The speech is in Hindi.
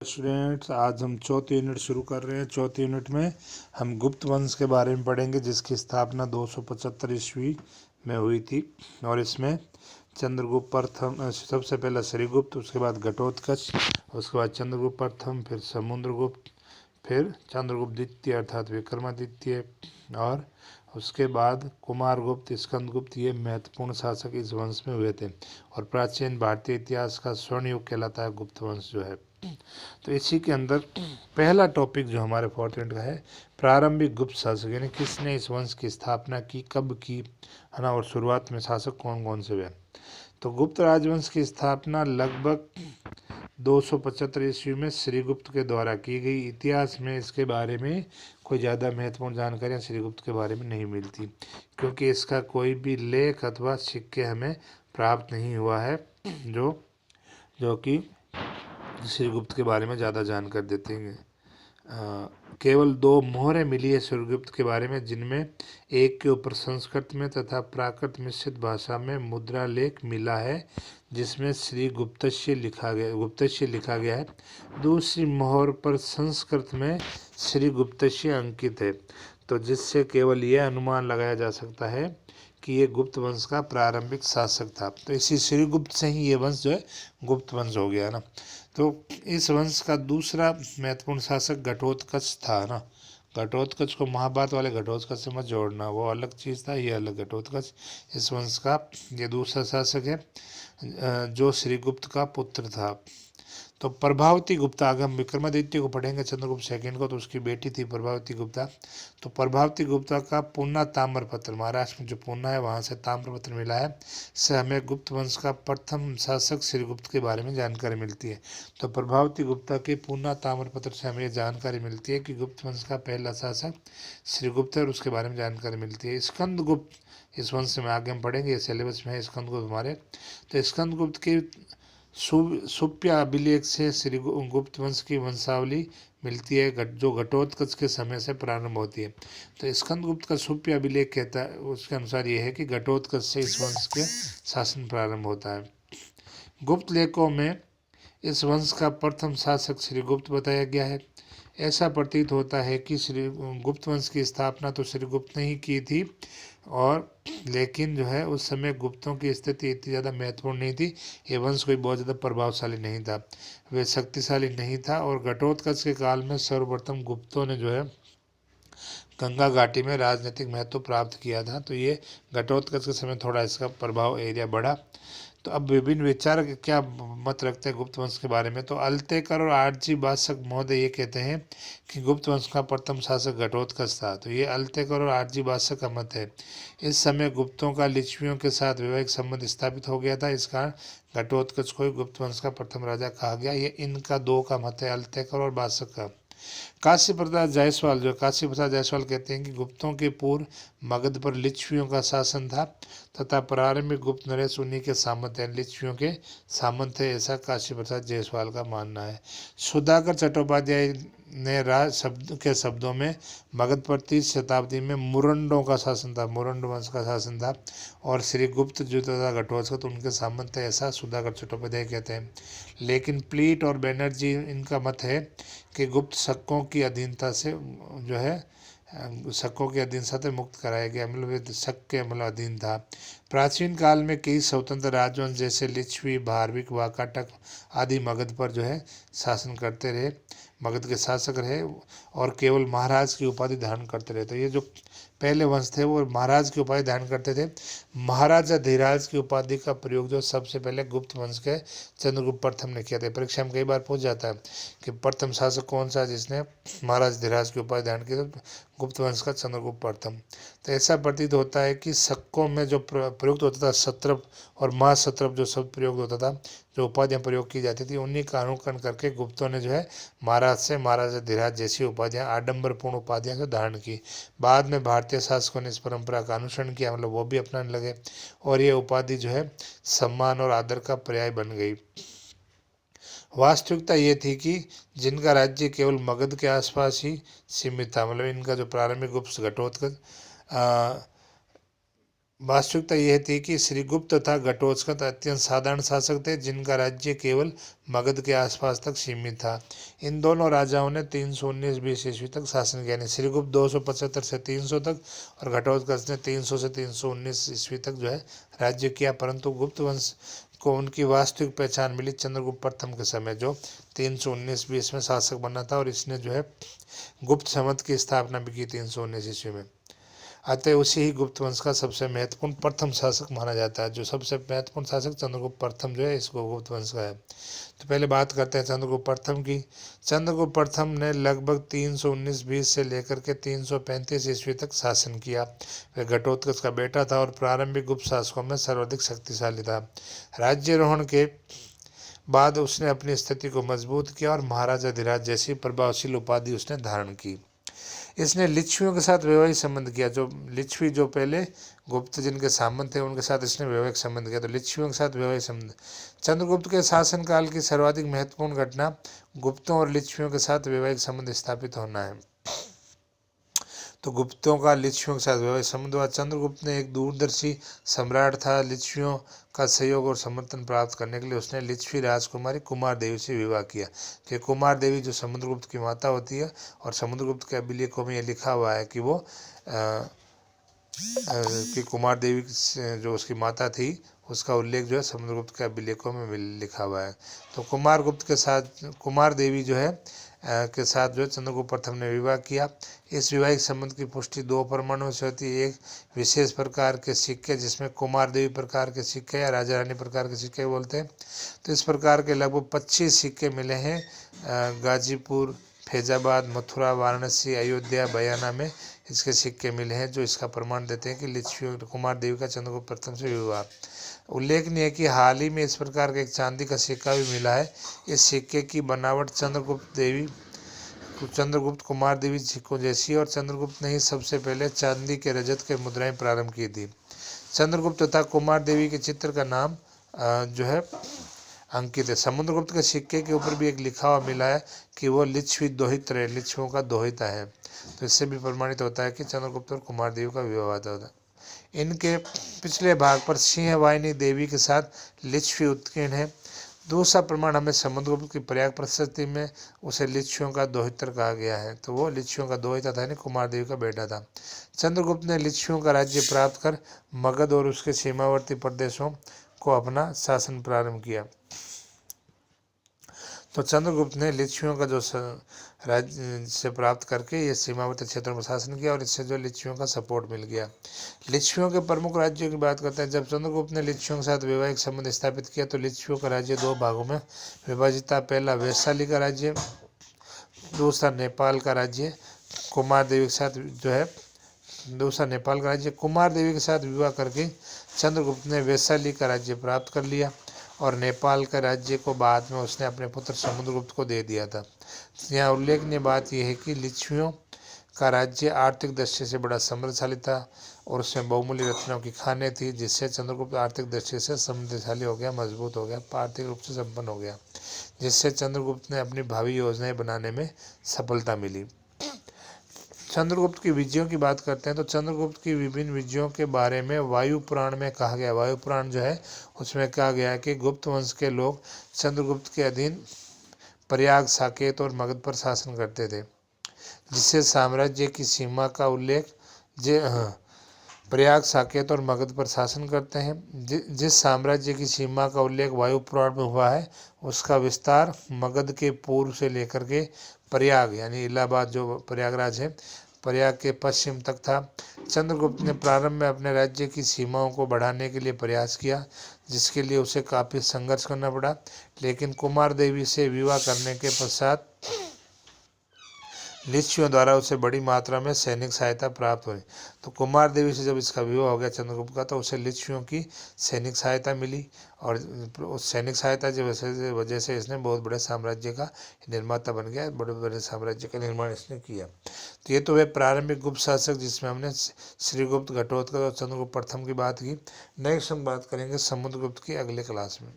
स्टूडेंट्स, आज हम चौथी यूनिट शुरू कर रहे हैं। चौथी यूनिट में हम गुप्त वंश के बारे में पढ़ेंगे, जिसकी स्थापना 275 ईस्वी में हुई थी। और इसमें चंद्रगुप्त प्रथम, सबसे पहला श्रीगुप्त, उसके बाद घटोत्कच, उसके बाद चंद्रगुप्त प्रथम, फिर समुद्रगुप्त, फिर चंद्रगुप्त द्वितीय अर्थात विक्रमादित्य, और उसके बाद कुमारगुप्त, स्कंदगुप्त। ये महत्वपूर्ण शासक इस वंश में हुए थे और प्राचीन भारतीय इतिहास का स्वर्ण युग कहलाता है गुप्त वंश जो है। तो इसी के अंदर पहला टॉपिक जो हमारे फोर्थ यूनिट का है, प्रारंभिक गुप्त शासक, यानी किसने इस वंश की स्थापना की, कब की, है ना, और शुरुआत में शासक कौन कौन से हुए। तो गुप्त राजवंश की स्थापना लगभग 275 ईस्वी में श्रीगुप्त के द्वारा की गई। इतिहास में इसके बारे में कोई ज़्यादा महत्वपूर्ण जानकारियाँ श्रीगुप्त के बारे में नहीं मिलती, क्योंकि इसका कोई भी लेख अथवा सिक्के हमें प्राप्त नहीं हुआ है जो कि श्रीगुप्त के बारे में ज़्यादा जानकारी देते हैं। केवल 2 मोहरें मिली है श्रीगुप्त के बारे में, जिनमें एक के ऊपर संस्कृत में तथा प्राकृत मिश्रित भाषा में मुद्रा लेख मिला है, जिसमें श्रीगुप्तस्य लिखा गया है। दूसरी मोहर पर संस्कृत में श्रीगुप्तस्य अंकित है, तो जिससे केवल यह अनुमान लगाया जा सकता है कि ये गुप्त वंश का प्रारंभिक शासक था। तो इसी श्रीगुप्त से ही ये वंश जो है गुप्त वंश हो गया ना। तो इस वंश का दूसरा महत्वपूर्ण शासक घटोत्कच था ना। घटोत्कच को महाभारत वाले घटोत्कच से मत जोड़ना, वो अलग चीज़ था, ये अलग घटोत्कच इस वंश का ये दूसरा शासक है, जो श्रीगुप्त का पुत्र था। तो प्रभावती गुप्ता, अगर हम विक्रमादित्य को पढ़ेंगे चंद्रगुप्त सेकंड को, तो उसकी बेटी थी प्रभावती गुप्ता। तो प्रभावती गुप्ता का पूना ताम्रपत्र, महाराष्ट्र में जो पूना है वहाँ से ताम्रपत्र मिला है, से हमें गुप्त वंश का प्रथम शासक श्रीगुप्त के बारे में जानकारी मिलती है। तो प्रभावती गुप्ता के पूना ताम्रपत्र से हमें जानकारी मिलती है कि गुप्त वंश का पहला शासक श्रीगुप्त है, और उसके बारे में जानकारी मिलती है। स्कंदगुप्त, इस वंश में आगे हम पढ़ेंगे, सिलेबस में है स्कंदगुप्त हमारे। तो स्कंदगुप्त की सुप्य अभिलेख से श्रीगुप्त वंश की वंशावली मिलती है, जो घटोत्कच के समय से प्रारंभ होती है। तो स्कंदगुप्त का सुप्य अभिलेख कहता है, उसके अनुसार यह है कि घटोत्कच से इस वंश के शासन प्रारंभ होता है। गुप्त लेखों में इस वंश का प्रथम शासक श्रीगुप्त बताया गया है। ऐसा प्रतीत होता है कि श्री गुप्त वंश की स्थापना तो श्रीगुप्त ने ही की थी, और लेकिन जो है उस समय गुप्तों की स्थिति इतनी ज़्यादा महत्वपूर्ण नहीं थी। ये वंश कोई बहुत ज़्यादा प्रभावशाली नहीं था, वे शक्तिशाली नहीं था। और घटोत्कच के काल में सर्वप्रथम गुप्तों ने जो है गंगा घाटी में राजनीतिक महत्व प्राप्त किया था। तो ये घटोत्कच के समय थोड़ा इसका प्रभाव एरिया बढ़ा। तो अब विभिन्न विचारक क्या मत रखते हैं गुप्त वंश के बारे में। तो अल्तेकर और आरजी बासक महोदय ये कहते हैं कि गुप्त वंश का प्रथम शासक घटोत्कच था। तो ये अल्तेकर और आरजी बासक का मत है। इस समय गुप्तों का लिच्छवियों के साथ वैवाहिक संबंध स्थापित हो गया था, इस कारण घटोत्कच को गुप्त वंश का प्रथम राजा कहा गया। ये इनका 2 का मत है, अल्तेकर और बासक का। काशी प्रसाद जायसवाल कहते हैं कि गुप्तों के पूर्व मगध पर लिच्छवियों का शासन था, तथा प्रारंभिक गुप्त नरेश उन्हीं के सामंत हैं, लिच्छवियों के सामंत है, ऐसा काशी प्रसाद जायसवाल का मानना है। सुधाकर चट्टोपाध्याय ने शब्दों में मगध पर 30 शताब्दी में मुरंडों का शासन था, मुरंड वंश का शासन था, और श्रीगुप्त जो तथा घटोत्कच उनके सामंत है, ऐसा सुधाकर चट्टोपाध्याय कहते हैं। लेकिन प्लीट और बैनर्जी इनका मत है कि गुप्त शकों की अधीनता से जो है शकों की अधीनता से मुक्त कराया गया, मतलब शक के मतलब अधीन था। प्राचीन काल में कई स्वतंत्र राजवंश जैसे लिच्छवी, भारविक, वाकाटक आदि मगध पर जो है शासन करते रहे, मगध के शासक रहे, और केवल महाराज की उपाधि धारण करते रहे। तो ये जो पहले वंश थे वो महाराज की उपाधि धारण करते थे। महाराजा धीराज की उपाधि का प्रयोग जो सबसे पहले गुप्त वंश के चंद्रगुप्त प्रथम ने किया था। परीक्षा में कई बार पूछ जाता है कि प्रथम शासक कौन सा जिसने महाराज धीराज की उपाधि धारण की, तो गुप्त वंश का चंद्रगुप्त प्रथम। तो ऐसा प्रतीत होता है कि शकों में जो प्रयुक्त होता था सत्रप और महासत्रप, जो शब्द प्रयोग होता था, जो उपाधियाँ प्रयोग की जाती थी, उन्हीं का अनुकरण करके गुप्तों ने जो है महाराज से महाराजा धीराज जैसी उपाधियाँ, आडंबरपूर्ण उपाधियाँ जो धारण की। बाद में भारतीय शासकों ने इस परंपरा का अनुसरण किया, मतलब वो भी अपनाने लगे, और ये उपाधि जो है सम्मान और आदर का पर्याय बन गई। वास्तविकता ये थी कि जिनका राज्य केवल मगध के आसपास ही सीमित था, मतलब इनका जो प्रारंभिक गुप्त घटोत्कच वास्तविकता यह थी कि श्रीगुप्त तथा घटोत्कच अत्यंत साधारण शासक थे जिनका राज्य केवल मगध के आसपास तक सीमित था। इन दोनों राजाओं ने 319 ईस्वी तक शासन किया। श्रीगुप्त 275 से 300 तक और घटोत्कच ने 300 से 319 ईस्वी तक जो है राज्य किया, परंतु गुप्त वंश को उनकी वास्तविक पहचान मिली चंद्रगुप्त प्रथम के समय, जो 319 में शासक बना था और इसने जो है गुप्त संवत की स्थापना भी की 319 ईस्वी में। अतः उसी ही गुप्त वंश का सबसे महत्वपूर्ण प्रथम शासक माना जाता है। जो सबसे महत्वपूर्ण शासक चंद्रगुप्त प्रथम जो है इसको गुप्त वंश का है। तो पहले बात करते हैं चंद्रगुप्त प्रथम की। चंद्रगुप्त प्रथम ने लगभग 319 से लेकर के 335 ईस्वी तक शासन किया। वह घटोत्कच का बेटा था और प्रारंभिक गुप्त शासकों में सर्वाधिक शक्तिशाली था। राज्यारोहण के बाद उसने अपनी स्थिति को मजबूत किया और महाराजाधिराज जैसी प्रभावशील उपाधि उसने धारण की। इसने लिच्छवियों के साथ वैवाहिक संबंध किया। जो लिच्छवी जो पहले गुप्त जिनके सामंत थे उनके साथ इसने वैवाहिक संबंध किया, तो लिच्छवियों के साथ वैवाहिक संबंध। चंद्रगुप्त के शासनकाल की सर्वाधिक महत्वपूर्ण घटना गुप्तों और लिच्छवियों के साथ वैवाहिक संबंध स्थापित होना है। तो गुप्तों का लिच्छवियों के साथ वैवाहिक संबंध हुआ। चंद्रगुप्त ने एक दूरदर्शी सम्राट था। लिच्छवियों का सहयोग और समर्थन प्राप्त करने के लिए उसने लिच्छवी राजकुमारी कुमार देवी से विवाह किया। कि कुमार देवी जो समुद्रगुप्त की माता होती है, और समुद्रगुप्त के अभिलेखों में ये लिखा हुआ है कि वो कि कुमार देवी जो उसकी माता थी उसका उल्लेख जो है समुद्रगुप्त के अभिलेखों में लिखा हुआ है। तो कुमार देवी जो है के साथ जो चंद्रगुप्त प्रथम ने विवाह किया। इस विवाहिक संबंध की पुष्टि दो प्रमाणों से होती है। एक विशेष प्रकार के सिक्के जिसमें कुमार देवी प्रकार के सिक्के या राजा रानी प्रकार के सिक्के बोलते हैं। तो इस प्रकार के लगभग 25 सिक्के मिले हैं गाजीपुर, फैजाबाद, मथुरा, वाराणसी, अयोध्या, बयाना में इसके सिक्के मिले हैं, जो इसका प्रमाण देते हैं कि लिच्छवी कुमार देवी का चंद्रगुप्त प्रथम से विवाह। उल्लेखनीय है कि हाल ही में इस प्रकार का एक चांदी का सिक्का भी मिला है। इस सिक्के की बनावट चंद्रगुप्त कुमार देवी को जैसी, और चंद्रगुप्त ने ही सबसे पहले चांदी के रजत के मुद्राएं प्रारंभ की थी। चंद्रगुप्त तथा कुमार देवी के चित्र का नाम जो है अंकित है। समुद्रगुप्त के सिक्के के ऊपर भी एक लिखा हुआ मिला है कि वो लिच्छवी दोहित रहे, लिच्छवियों का दोहिता है। तो इससे भी प्रमाणित होता है कि चंद्रगुप्त और कुमार देवी का विवाह हुआ था। इनके पिछले भाग पर सिंह वाहिनी देवी के साथ लिच्छवी उत्कीर्ण है। दूसरा प्रमाण हमें समुद्रगुप्त की प्रयाग प्रशस्ति में उसे लिच्छवियों का दोहित्र कहा गया है। तो वो लिच्छवियों का दोहिता था, यानी कुमार देवी का बेटा था। चंद्रगुप्त ने लिच्छवियों का राज्य प्राप्त कर मगध और उसके सीमावर्ती प्रदेशों को अपना शासन प्रारंभ किया। तो चंद्रगुप्त ने लिच्छवियों का जो राज्य से प्राप्त करके ये सीमावर्ती क्षेत्रों में शासन किया और इससे जो लिच्छवियों का सपोर्ट मिल गया। लिच्छवियों के प्रमुख राज्यों की बात करते हैं। जब चंद्रगुप्त ने लिच्छवियों के साथ वैवाहिक संबंध स्थापित किया तो लिच्छवियों का राज्य दो भागों में विभाजित था। पहला वैशाली का राज्य, दूसरा नेपाल का राज्य। कुमार देवी के साथ जो है दूसरा नेपाल का राज्य। कुमार देवी के साथ विवाह करके चंद्रगुप्त ने वैशाली का राज्य प्राप्त कर लिया और नेपाल का राज्य को बाद में उसने अपने पुत्र समुद्रगुप्त को दे दिया था। यहाँ उल्लेखनीय बात यह है कि लिच्छवियों का राज्य आर्थिक दृष्टि से बड़ा समृद्धशाली था और उसमें बहुमूल्य रत्नों की खानें थी, जिससे चंद्रगुप्त आर्थिक दृष्टि से समृद्धशाली हो गया, मजबूत हो गया, आर्थिक रूप से संपन्न हो गया, जिससे चंद्रगुप्त ने अपनी भावी योजनाएं बनाने में सफलता मिली। चंद्रगुप्त की विजयों की बात करते हैं तो चंद्रगुप्त की विभिन्न विजयों के बारे में वायु पुराण में कहा गया। वायु पुराण जो है उसमें कहा गया है कि गुप्त वंश के लोग चंद्रगुप्त के अधीन प्रयाग, साकेत और मगध पर शासन करते थे, जिससे साम्राज्य की सीमा का उल्लेख प्रयाग, साकेत और मगध पर शासन करते हैं। जिस साम्राज्य की सीमा का उल्लेख वायु पुराण में हुआ है उसका विस्तार मगध के पूर्व से लेकर के प्रयाग यानी इलाहाबाद जो प्रयागराज है, प्रयाग के पश्चिम तक था। चंद्रगुप्त ने प्रारंभ में अपने राज्य की सीमाओं को बढ़ाने के लिए प्रयास किया, जिसके लिए उसे काफ़ी संघर्ष करना पड़ा, लेकिन कुमार देवी से विवाह करने के पश्चात लिच्छवियों द्वारा उसे बड़ी मात्रा में सैनिक सहायता प्राप्त हुई। तो कुमार देवी से जब इसका विवाह हो गया चंद्रगुप्त का, तो उसे लिच्छवियों की सैनिक सहायता मिली और उस सैनिक सहायता की वजह से इसने बहुत बड़े साम्राज्य का निर्माता बन गया, बड़े बड़े साम्राज्य का निर्माण इसने किया। तो ये तो वे प्रारंभिक गुप्त शासक जिसमें हमने श्रीगुप्त, घटोत्कच और चंद्रगुप्त प्रथम की बात की। नेक्स्ट हम बात करेंगे समुद्रगुप्त की अगले क्लास में।